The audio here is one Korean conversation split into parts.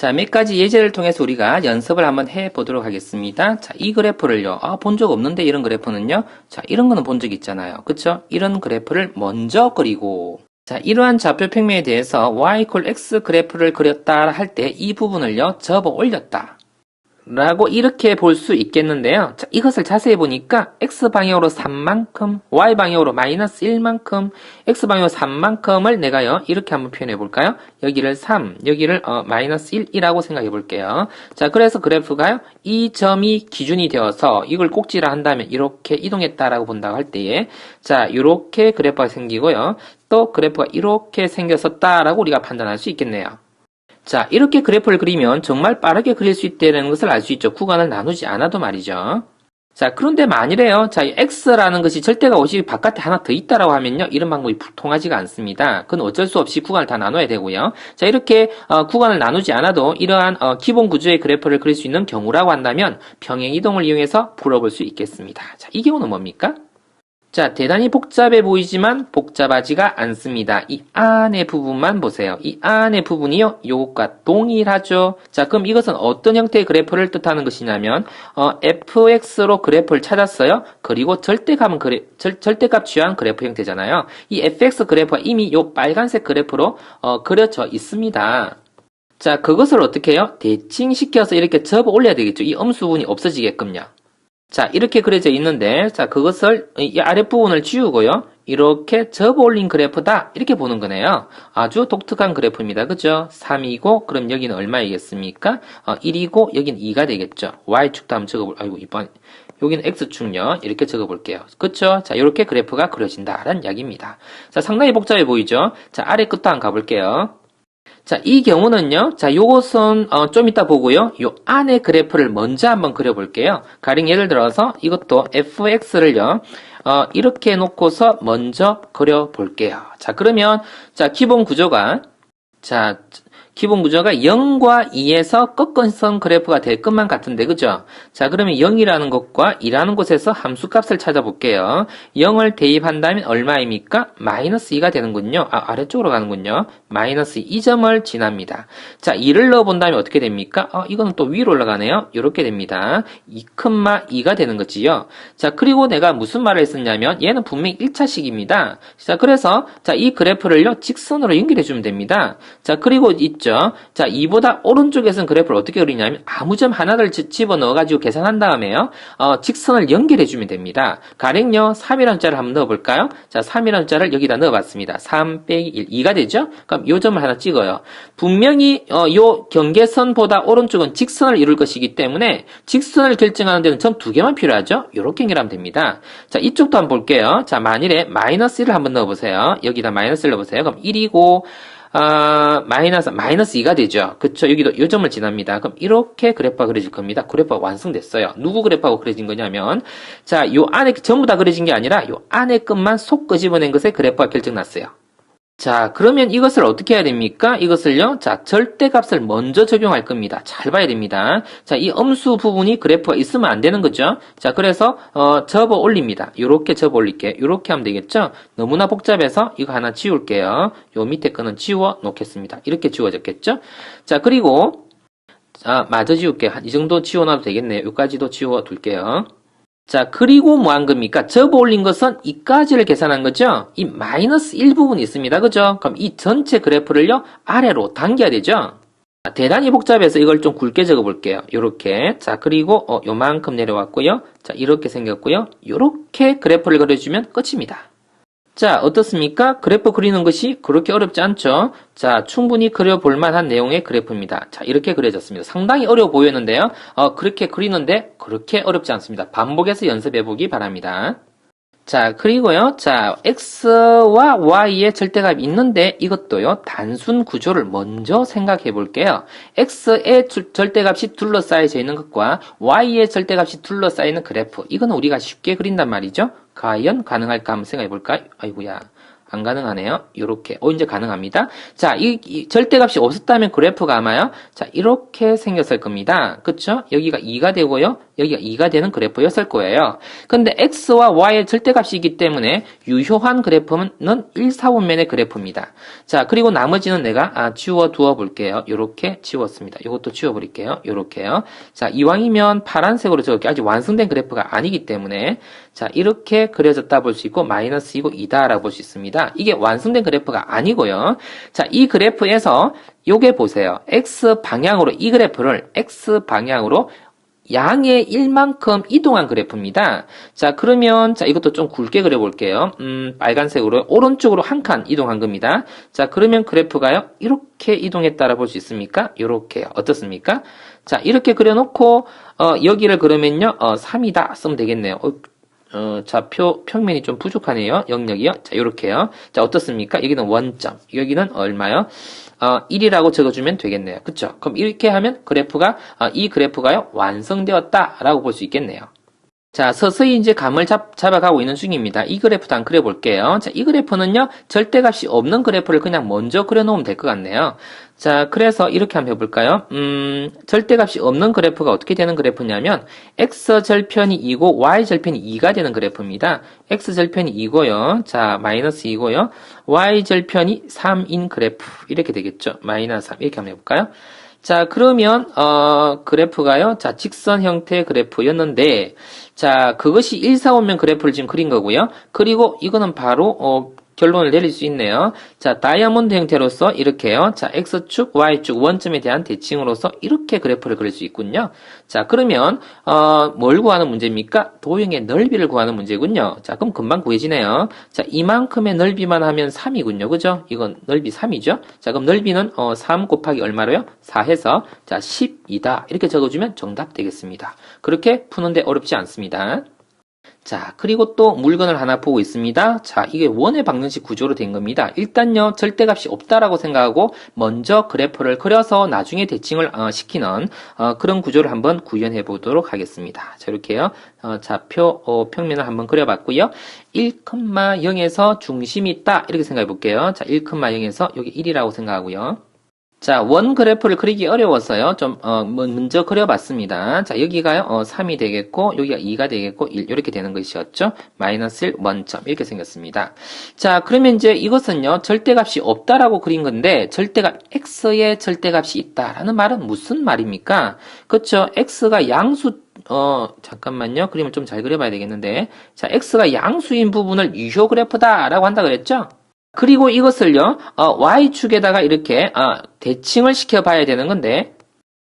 자, 몇 가지 예제를 통해서 우리가 연습을 한번 해보도록 하겠습니다. 자, 이 그래프를요. 본 적 없는데 이런 그래프는요. 자, 이런 거는 본 적 있잖아요. 그쵸? 이런 그래프를 먼저 그리고 자, 이러한 좌표 평면에 대해서 y x 그래프를 그렸다 할 때 이 부분을요. 접어 올렸다. 라고 이렇게 볼 수 있겠는데요. 자, 이것을 자세히 보니까 x방향으로 3만큼, y방향으로 마이너스 1만큼, x방향으로 3만큼을 내가요. 이렇게 한번 표현해 볼까요? 여기를 3, 여기를 마이너스 1이라고 생각해 볼게요. 자, 그래서 그래프가요. 이 점이 기준이 되어서 이걸 꼭지라 한다면 이렇게 이동했다라고 본다고 할 때에 자, 이렇게 그래프가 생기고요. 또 그래프가 이렇게 생겼었다라고 우리가 판단할 수 있겠네요. 자, 이렇게 그래프를 그리면 정말 빠르게 그릴 수 있다는 것을 알 수 있죠. 구간을 나누지 않아도 말이죠. 자, 그런데 만일에요. 자, 이 x라는 것이 절대가 50이 바깥에 하나 더 있다라고 하면요. 이런 방법이 통하지가 않습니다. 그건 어쩔 수 없이 구간을 다 나눠야 되고요. 자, 이렇게 구간을 나누지 않아도 이러한 기본 구조의 그래프를 그릴 수 있는 경우라고 한다면 평행 이동을 이용해서 풀어볼 수 있겠습니다. 자, 이 경우는 뭡니까? 자, 대단히 복잡해 보이지만 복잡하지가 않습니다. 이 안의 부분만 보세요. 이 안의 부분이요, 요것과 동일하죠. 자, 그럼 이것은 어떤 형태의 그래프를 뜻하는 것이냐면, fx로 그래프를 찾았어요. 그리고 절대값 취한 그래프 형태잖아요. 이 fx 그래프가 이미 요 빨간색 그래프로, 그려져 있습니다. 자, 그것을 어떻게 해요? 대칭시켜서 이렇게 접어 올려야 되겠죠. 이 음수분이 없어지게끔요. 자, 이렇게 그려져 있는데, 자, 그것을, 이 아랫부분을 지우고요. 이렇게 접어 올린 그래프다. 이렇게 보는 거네요. 아주 독특한 그래프입니다. 그죠? 3이고, 그럼 여기는 얼마이겠습니까? 1이고, 여기는 2가 되겠죠. Y축도 한번 아이고, 이번, 여기는 X축요. 이렇게 적어볼게요. 그쵸? 자, 이렇게 그래프가 그려진다라는 이야기입니다. 자, 상당히 복잡해 보이죠? 자, 아래 끝도 한번 가볼게요. 자, 이 경우는요. 자, 요것은 좀 이따 보고요. 요 안에 그래프를 먼저 한번 그려볼게요. 가령 예를 들어서 이것도 fx를요. 이렇게 놓고서 먼저 그려볼게요. 자, 그러면 자, 기본 구조가 0과 2에서 꺾은선 그래프가 될 것만 같은데, 그죠? 자, 그러면 0이라는 것과 2라는 곳에서 함수값을 찾아볼게요. 0을 대입한다면 얼마입니까? 마이너스 2가 되는군요. 아래쪽으로 가는군요. 마이너스 2점을 지납니다. 자, 2를 넣어본다면 어떻게 됩니까? 이거는 또 위로 올라가네요. 이렇게 됩니다. 2,2가 되는 거지요. 자, 그리고 내가 무슨 말을 했었냐면, 얘는 분명히 1차식입니다. 자, 그래서, 자, 이 그래프를요, 직선으로 연결해주면 됩니다. 자, 그리고 자, 이보다 오른쪽에서는 그래프를 어떻게 그리냐면 아무 점 하나를 집어넣어가지고 계산한 다음에요. 직선을 연결해주면 됩니다. 가령요 3이라는 자를 한번 넣어볼까요? 자, 3이라는 자를 여기다 넣어봤습니다. 3 빼기 1, 2가 되죠? 그럼 요 점을 하나 찍어요. 분명히 요 경계선보다 오른쪽은 직선을 이룰 것이기 때문에 직선을 결정하는 데는 점 2개만 필요하죠? 요렇게 연결하면 됩니다. 자, 이쪽도 한번 볼게요. 자, 만일에 마이너스 1을 한번 넣어보세요. 여기다 마이너스 1 넣어보세요. 그럼 1이고 마이너스 2가 되죠. 그쵸? 여기도 요 점을 지납니다. 그럼 이렇게 그래프가 그려질 겁니다. 그래프가 완성됐어요. 누구 그래프가 그려진 거냐면, 자, 요 안에 전부 다 그려진 게 아니라 요 안에 것만 속 끄집어낸 것에 그래프가 결정났어요. 자, 그러면 이것을 어떻게 해야 됩니까? 이것을요, 자, 절대값을 먼저 적용할 겁니다. 잘 봐야 됩니다. 자, 이 음수 부분이 그래프가 있으면 안 되는 거죠. 자, 그래서, 접어 올립니다. 요렇게 접어 올릴게요. 요렇게 하면 되겠죠? 너무나 복잡해서 이거 하나 지울게요. 요 밑에 거는 지워 놓겠습니다. 이렇게 지워졌겠죠? 자, 그리고, 마저 지울게요. 이 정도 지워놔도 되겠네요. 요까지도 지워 둘게요. 자, 그리고 뭐 한 겁니까? 접어 올린 것은 이까지를 계산한 거죠? 이 마이너스 1 부분이 있습니다. 그죠? 그럼 이 전체 그래프를요, 아래로 당겨야 되죠? 자, 대단히 복잡해서 이걸 좀 굵게 적어 볼게요. 요렇게. 자, 그리고, 요만큼 내려왔고요. 자, 이렇게 생겼고요. 요렇게 그래프를 그려주면 끝입니다. 자, 어떻습니까? 그래프 그리는 것이 그렇게 어렵지 않죠? 자, 충분히 그려볼 만한 내용의 그래프입니다. 자, 이렇게 그려졌습니다. 상당히 어려워 보였는데요. 그렇게 그리는데 그렇게 어렵지 않습니다. 반복해서 연습해 보기 바랍니다. 자, 그리고요. 자, x와 y의 절대값이 있는데 이것도요. 단순 구조를 먼저 생각해 볼게요. x의 절대값이 둘러싸여져 있는 것과 y의 절대값이 둘러싸이는 그래프. 이거는 우리가 쉽게 그린단 말이죠. 과연 가능할까 한번 생각해 볼까요? 아이고야. 안 가능하네요. 요렇게. 이제 가능합니다. 자, 이 절대값이 없었다면 그래프가 아마요. 자, 이렇게 생겼을 겁니다. 그쵸? 여기가 2가 되고요. 여기가 2가 되는 그래프였을 거예요. 근데 x와 y의 절대값이기 때문에 유효한 그래프는 1, 4분면의 그래프입니다. 자, 그리고 나머지는 내가 지워 볼게요. 요렇게 지웠습니다. 이것도 지워버릴게요. 요렇게요. 자, 이왕이면 파란색으로 적을게요. 아직 완성된 그래프가 아니기 때문에 자, 이렇게 그려졌다 볼 수 있고 마이너스이고 2다라고 볼 수 있습니다. 이게 완성된 그래프가 아니고요. 자, 이 그래프에서 요게 보세요. x 방향으로 이 그래프를 x 방향으로 양의 1만큼 이동한 그래프입니다. 자, 그러면 자, 이것도 좀 굵게 그려볼게요. 빨간색으로 오른쪽으로 한 칸 이동한 겁니다. 자, 그러면 그래프가요. 이렇게 이동했다라 볼 수 있습니까? 요렇게요. 어떻습니까? 자, 이렇게 그려놓고 여기를 그러면요. 3이다 쓰면 되겠네요. 자, 평면이 좀 부족하네요. 영역이요. 자, 요렇게요. 자, 어떻습니까? 여기는 원점. 여기는 얼마요? 1이라고 적어주면 되겠네요. 그쵸? 그럼 이렇게 하면 그래프가, 이 그래프가요, 완성되었다라고 볼 수 있겠네요. 자, 서서히 이제 감을 잡아가고 있는 중입니다. 이 그래프도 한번 그려볼게요. 자, 이 그래프는요, 절대값이 없는 그래프를 그냥 먼저 그려놓으면 될 것 같네요. 자, 그래서 이렇게 한번 해볼까요? 절대값이 없는 그래프가 어떻게 되는 그래프냐면, x절편이 2고, y절편이 2가 되는 그래프입니다. x절편이 2고요. 자, 마이너스 2고요. y절편이 3인 그래프. 이렇게 되겠죠. 마이너스 3. 이렇게 한번 해볼까요? 자, 그러면, 그래프가요. 자, 직선 형태의 그래프였는데, 자, 그것이 1, 4, 5면 그래프를 지금 그린 거고요. 그리고 이거는 바로, 결론을 내릴 수 있네요. 자, 다이아몬드 형태로서 이렇게요. 자, X축, Y축 원점에 대한 대칭으로서 이렇게 그래프를 그릴 수 있군요. 자, 그러면, 뭘 구하는 문제입니까? 도형의 넓이를 구하는 문제군요. 자, 그럼 금방 구해지네요. 자, 이만큼의 넓이만 하면 3이군요. 그죠? 이건 넓이 3이죠? 자, 그럼 넓이는, 3 곱하기 얼마로요? 4 해서, 자, 12다. 이렇게 적어주면 정답 되겠습니다. 그렇게 푸는데 어렵지 않습니다. 자, 그리고 또 물건을 하나 보고 있습니다. 자, 이게 원의 방정식 구조로 된 겁니다. 일단요, 절대값이 없다라고 생각하고 먼저 그래프를 그려서 나중에 대칭을 시키는 그런 구조를 한번 구현해 보도록 하겠습니다. 자, 이렇게요. 좌표 평면을 한번 그려봤고요. 1,0에서 중심이 있다 이렇게 생각해 볼게요. 자, 1,0에서 여기 1이라고 생각하고요. 자, 원 그래프를 그리기 어려워서요. 좀, 먼저 그려봤습니다. 자, 여기가요, 3이 되겠고, 여기가 2가 되겠고, 1, 이렇게 되는 것이었죠. 마이너스 1, 원점. 이렇게 생겼습니다. 자, 그러면 이제 이것은요, 절대값이 없다라고 그린 건데, x의 절대값이 있다라는 말은 무슨 말입니까? 그쵸? x가 양수, 잠깐만요. 그림을 좀 잘 그려봐야 되겠는데. 자, x가 양수인 부분을 유효 그래프다라고 한다 그랬죠? 그리고 이것을요, Y축에다가 이렇게, 대칭을 시켜봐야 되는 건데,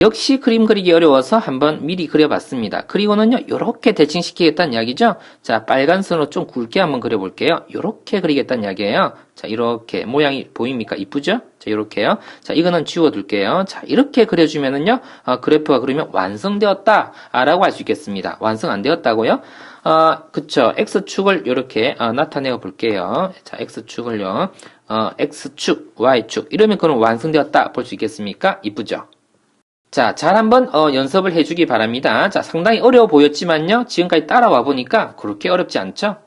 역시 그림 그리기 어려워서 한번 미리 그려봤습니다. 그리고는요, 요렇게 대칭시키겠다는 이야기죠? 자, 빨간 선으로 좀 굵게 한번 그려볼게요. 요렇게 그리겠다는 이야기예요. 자, 이렇게 모양이 보입니까? 이쁘죠? 자, 요렇게요. 자, 이거는 지워둘게요. 자, 이렇게 그려주면은요, 그래프가 그러면 완성되었다, 라고 할 수 있겠습니다. 완성 안 되었다고요? 그쵸. X축을 이렇게 나타내어 볼게요. 자, X축을요. X축, Y축. 이러면 그럼 완성되었다 볼 수 있겠습니까? 이쁘죠? 자, 잘 한번 연습을 해주기 바랍니다. 자, 상당히 어려워 보였지만요. 지금까지 따라와 보니까 그렇게 어렵지 않죠?